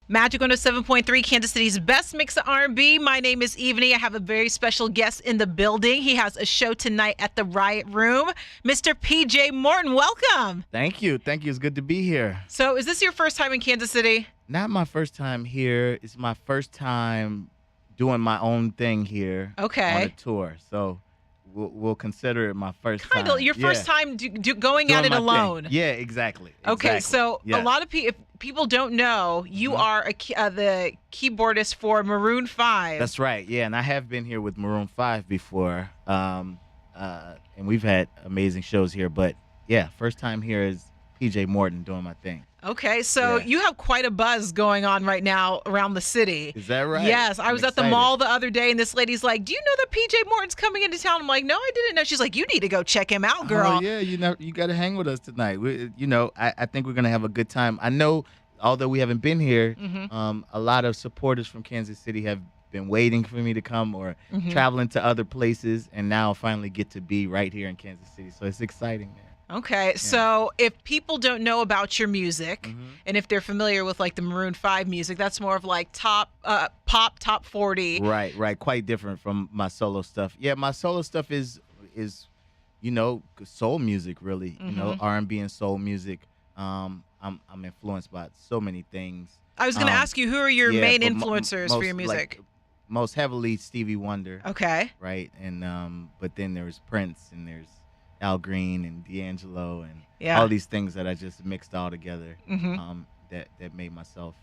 Magic 107.3, Kansas City's best mix of R&B. My name is Evanie. I have a very special guest in the building. He has a show tonight at the Riot Room. Mr. PJ Morton, welcome. Thank you. Thank you. It's good to be here. So is this your first time in Kansas City? Not my first time here. It's my first time doing my own thing here on a tour. So we'll consider it my first time. Kind of your first time going at it alone. Thing. Yeah, exactly. Okay, so a lot of people, if people don't know, you are the keyboardist for Maroon 5. That's right. Yeah, and I have been here with Maroon 5 before, and we've had amazing shows here. But yeah, first time here is PJ Morton doing my thing. Okay, so you have quite a buzz going on right now around the city. Is that right? Yes, I was at the mall the other day, and this lady's like, "Do you know that PJ Morton's coming into town?" I'm like, "No, I didn't know." She's like, "You need to go check him out, girl." Oh yeah, you got to hang with us tonight. I think we're gonna have a good time. I know, although we haven't been here, a lot of supporters from Kansas City have been waiting for me to come or traveling to other places, and now I finally get to be right here in Kansas City. So it's exciting, man. Okay, so if people don't know about your music, and if they're familiar with like the Maroon 5 music, that's more of like pop, top 40. Right. Quite different from my solo stuff. Yeah, my solo stuff is soul music, really. R&B and soul music. I'm influenced by so many things. I was going to ask you, who are your main influencers for your music? Most heavily Stevie Wonder. Okay. Right, and but then there's Prince and there's Al Green and D'Angelo and all these things that I just mixed all together that made myself.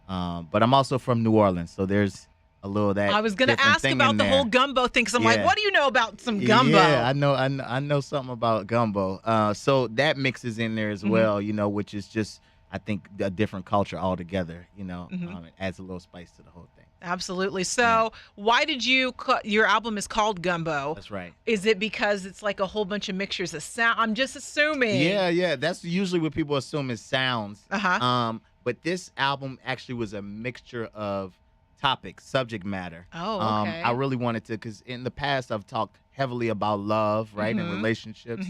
But I'm also from New Orleans, so there's a little of that. I was going to ask about the whole gumbo thing, because I'm like, what do you know about some gumbo? Yeah, I know something about gumbo. So that mixes in there as well, which is just, I think, a different culture altogether. It adds a little spice to the whole thing. Absolutely. So why did your album is called Gumbo? That's right. Is it because it's like a whole bunch of mixtures of sound? I'm just assuming. Yeah. That's usually what people assume is sounds. But this album actually was a mixture of topics, subject matter. Oh, okay. I really wanted to, because in the past I've talked heavily about love, right, and relationships,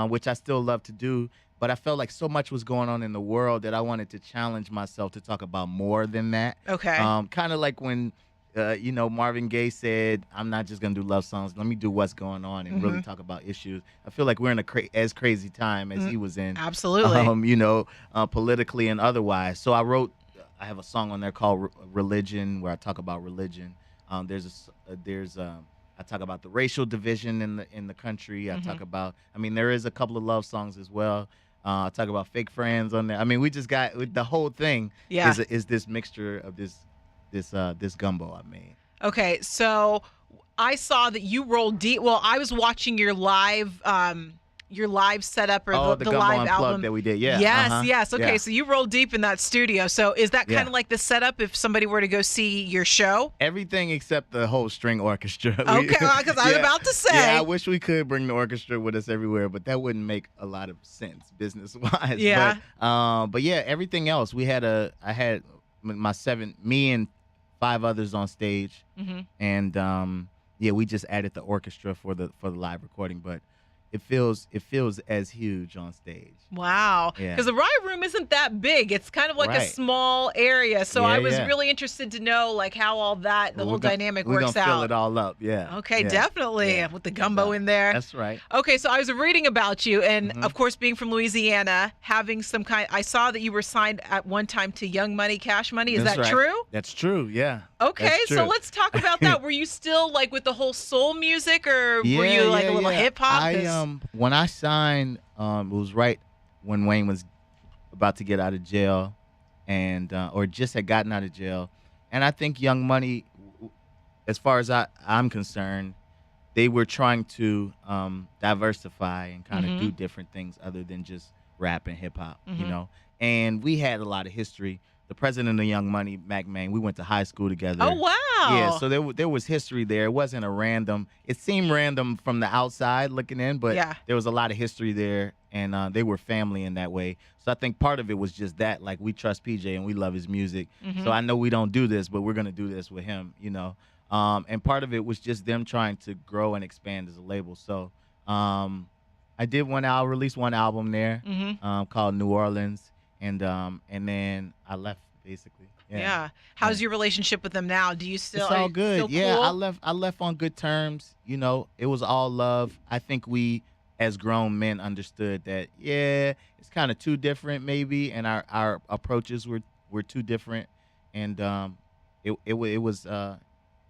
which I still love to do. But I felt like so much was going on in the world that I wanted to challenge myself to talk about more than that. Okay. Kind of like when, Marvin Gaye said, "I'm not just going to do love songs. Let me do what's going on and really talk about issues." I feel like we're in as crazy time as he was in. Absolutely. Politically and otherwise. So I have a song on there called Religion, where I talk about religion. I talk about the racial division in the country. I talk about, there is a couple of love songs as well. I talk about fake friends on there. We just got the whole thing. Is this mixture of this gumbo I made. Okay, so I saw that you rolled deep. Well, I was watching your live setup or the Gumbo live Unplugged album that we did. Yeah. Yes. Okay, so you rolled deep in that studio. So is that kind of like the setup if somebody were to go see your show? Everything except the whole string orchestra. Okay, because I was about to say. Yeah, I wish we could bring the orchestra with us everywhere, but that wouldn't make a lot of sense business-wise. Yeah. But yeah, everything else. I had me and 5 others on stage, and we just added the orchestra for the live recording, but it feels as huge on stage. Wow. Because the Riot Room isn't that big. It's kind of like a small area. So I was really interested to know like how all that, the whole dynamic works out. We're going to fill it all up, Okay, definitely. With the gumbo in there. That's right. Okay, so I was reading about you, and of course, being from Louisiana, having I saw that you were signed at one time to Young Money, Cash Money. Is that true? That's true, yeah. Okay, so let's talk about that. Were you still like with the whole soul music, or were you like a little hip hop? When I signed, it was right when Wayne was about to get out of jail, and or just had gotten out of jail, and I think Young Money, as far as I'm concerned, they were trying to diversify and kind of do different things other than just rap and hip hop, And we had a lot of history. The president of Young Money, Mac Main, we went to high school together. Oh, wow. Yeah, so there was history there. It wasn't it seemed random from the outside looking in, but there was a lot of history there, and they were family in that way. So I think part of it was just that, like, we trust PJ and we love his music. So I know we don't do this, but we're going to do this with him, And part of it was just them trying to grow and expand as a label. So I released one album there called New Orleans. And then I left, basically. Yeah. How's your relationship with them now? Do you still It's are all you still good. Yeah, cool? I left on good terms. You know, it was all love. I think we as grown men understood that it's kind of too different maybe, and our approaches were too different, and it was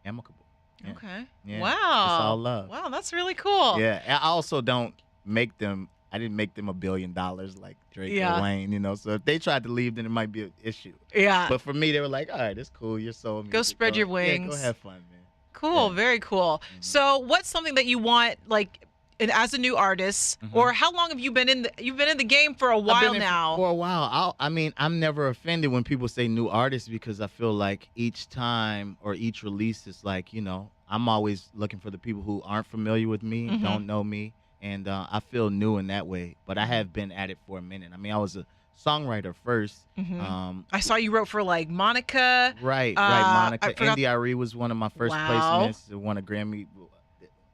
amicable. Yeah. Okay. Yeah. It's all Wow. love. Wow, that's really cool. Yeah. And I also don't make them I didn't make them $1 billion like Drake or Yeah. Wayne, you know. So if they tried to leave, then it might be an issue. Yeah. But for me, they were like, all right, it's cool. You're soul Go music. spread your Yeah, go wings. have fun, man. Cool, Yeah. very cool. So, what's something that you want, like, as a new artist, or how long have you been in you've been in the game for a I've while been in now? for a while. I mean, I'm never offended when people say new artists because I feel like each time or each release is like, you know, I'm always looking for the people who aren't familiar with me, don't know me, and I feel new in that way. But I have been at it for a minute. I mean, I was a songwriter 1st. I saw you wrote for like Monica. Right, I Monica. forgot- NDRE was one of my first Wow. placements. It won a Grammy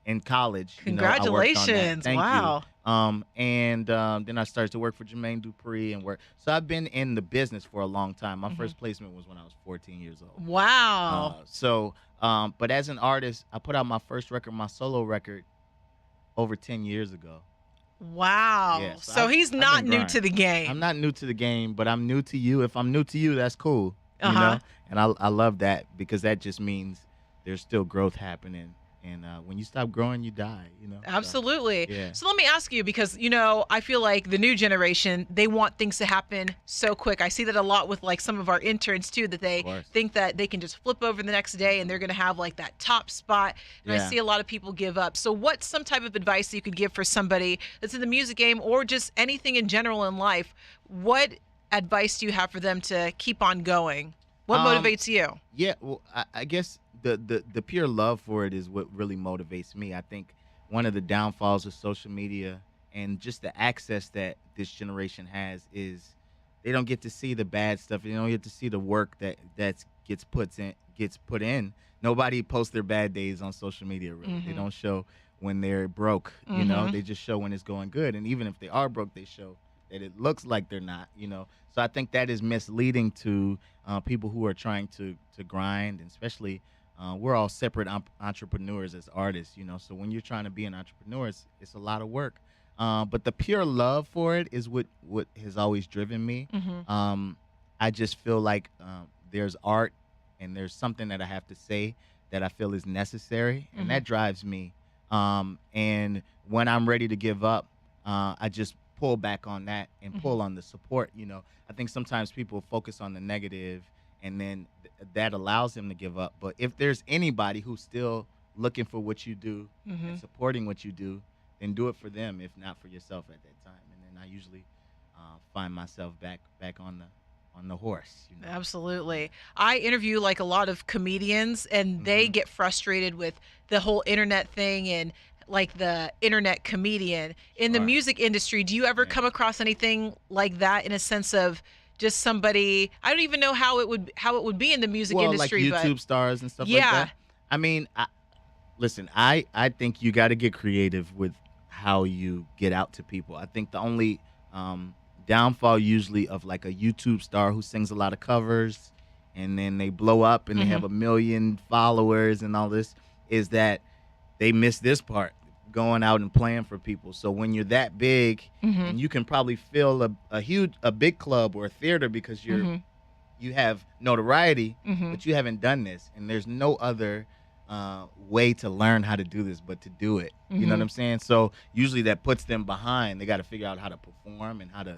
in college. You know, I worked on that. Congratulations. Thank Wow. you. And then I started to work for Jermaine Dupri and work. So I've been in the business for a long time. My first placement was when I was 14 years old. Wow. But as an artist, I put out my first record, my solo record, over 10 years ago. Wow. Yeah, so I've he's not been new grinding. to the game. I'm not new to the game, but I'm new to you. If I'm new to you, that's cool. You Uh-huh. know? And I love that because that just means there's still growth happening. And when you stop growing, you die, you know? So, Absolutely. yeah. So let me ask you, because, you know, I feel like the new generation, they want things to happen so quick. I see that a lot with like some of our interns too, that they course. think that they can just flip over the next day and they're going to have like that top spot. And I Yeah. see a lot of people give up. So what's some type of advice that you could give for somebody that's in the music game or just anything in general in life? What advice do you have for them to keep on going? What motivates you? Yeah, well, I guess the pure love for it is what really motivates me. I think one of the downfalls of social media and just the access that this generation has is they don't get to see the bad stuff. They don't get to see the work that gets put in. Nobody posts their bad days on social media. Really, they don't show when they're broke. You know, they just show when it's going good. And even if they are broke, they show that it looks like they're not. You know, so I think that is misleading to people who are trying to grind, and especially. We're all separate entrepreneurs as artists, you know. So when you're trying to be an entrepreneur, it's a lot of work. But the pure love for it is what has always driven me. I just feel like there's art and there's something that I have to say that I feel is necessary, and that drives me. And when I'm ready to give up, I just pull back on that and pull on the support. You know, I think sometimes people focus on the negative, and then that allows them to give up. But if there's anybody who's still looking for what you do and supporting what you do, then do it for them, if not for yourself at that time. And then I usually find myself back on the horse. You know? Absolutely. I interview like a lot of comedians and they get frustrated with the whole internet thing and like the internet comedian. In the Sure. music industry, do you ever come across anything like that in a sense of just somebody, I don't even know how it would be in the music industry, like YouTube stars and stuff like Yeah. that. I mean, listen, I think you got to get creative with how you get out to people. I think the only downfall usually of like a YouTube star who sings a lot of covers and then they blow up and they have 1 million followers and all this is that they miss this part, going out and playing for people. So when you're that big and you can probably fill a big club or a theater because you have notoriety, but you haven't done this, and there's no other way to learn how to do this but to do it. You know what I'm saying? So usually that puts them behind. They got to figure out how to perform and how to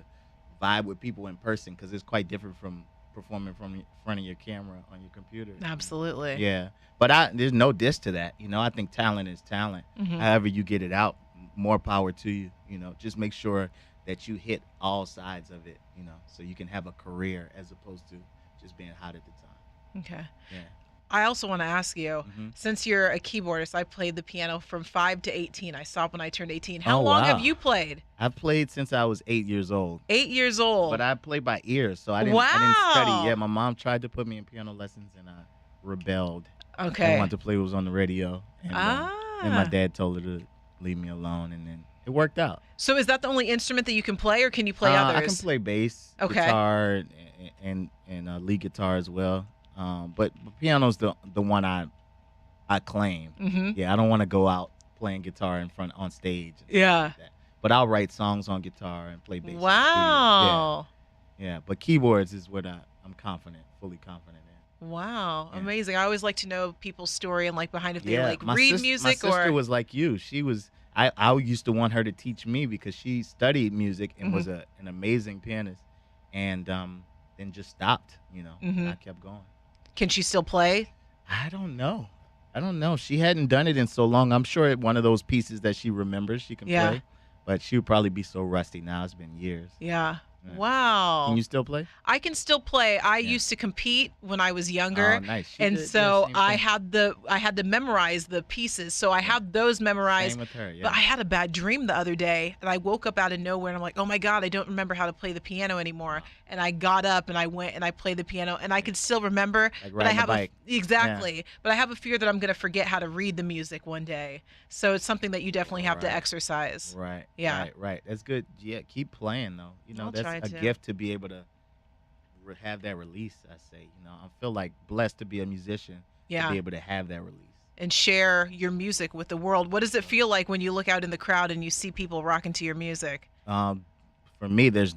vibe with people in person, because it's quite different from performing from in front of your camera on your computer. Absolutely. Yeah, but there's no diss to that. You know, I think talent is talent. However you get it out, more power to you. You know, just make sure that you hit all sides of it. You know, so you can have a career as opposed to just being hot at the time. Okay. Yeah. I also want to ask you, since you're a keyboardist, I played the piano from 5 to 18. I stopped when I turned 18. How Oh, long wow. have you played? I've played since I was 8 years old. 8 years old. But I play by ear, so I didn't study. Yeah, my mom tried to put me in piano lessons, and I rebelled. I Okay. wanted to play what was on the radio, and my dad told her to leave me alone, and then it worked out. So is that the only instrument that you can play, or can you play others? I can play bass, Okay. guitar, and lead guitar as well. But piano's the one I claim. Mm-hmm. Yeah, I don't want to go out playing guitar in front on stage. And stuff Yeah. like that. But I'll write songs on guitar and play bass. in the studio. Wow. Yeah. But keyboards is what I'm fully confident in. Wow. Yeah. Amazing. I always like to know people's story and like behind if they Yeah, like my read sis- music My sister or. was like you. She was. I used to want her to teach me because she studied music and was an amazing pianist, and then just stopped. And I kept going. Can she still play? I don't know. She hadn't done it in so long. I'm sure one of those pieces that she remembers she can Yeah. play, but she would probably be so rusty now. It's been years. Yeah. Yeah. Wow. Can you still play? I can still play. I used to compete when I was younger. Oh, nice. She And did- yeah, so same I thing. had to memorize the pieces. So I had those memorized. Same with her. Yeah. But I had a bad dream the other day, and I woke up out of nowhere, and I'm like, oh my God, I don't remember how to play the piano anymore. And I got up and I went and I played the piano, and I can still remember. Like But I riding a have bike. exactly. But I have a fear that I'm going to forget how to read the music one day. So it's something that you definitely have to Right. exercise. Right. Yeah. Right. That's good. Yeah. Keep playing though. I'll That's try a to. gift to be able to have that release. I say. I feel like blessed to be a musician. Yeah. To be able to have that release. And share your music with the world. What does it feel like when you look out in the crowd and you see people rocking to your music? For me, there's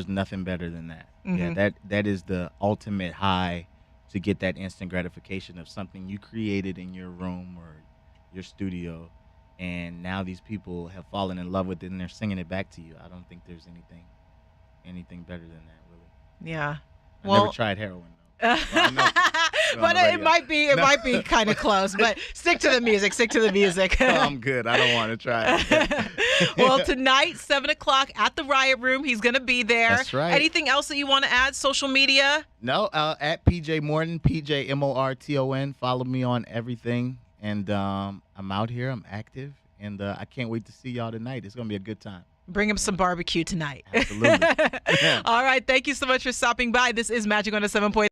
nothing better than that. Yeah, that is the ultimate high, to get that instant gratification of something you created in your room or your studio, and now these people have fallen in love with it and they're singing it back to you. I don't think there's anything better than that, really. Yeah. I never tried heroin though. Well, I know. But on the it might be kind of close. But stick to the music. Stick to the music. No, I'm good. I don't want to try it. Well, tonight, 7:00 at the Riot Room. He's going to be there. That's right. Anything else that you want to add? Social media? No, at PJ Morton, PJ Morton. Follow me on everything. And I'm out here. I'm active. And I can't wait to see y'all tonight. It's going to be a good time. Bring him some barbecue tonight. Absolutely. All right. Thank you so much for stopping by. This is Magic on a 7.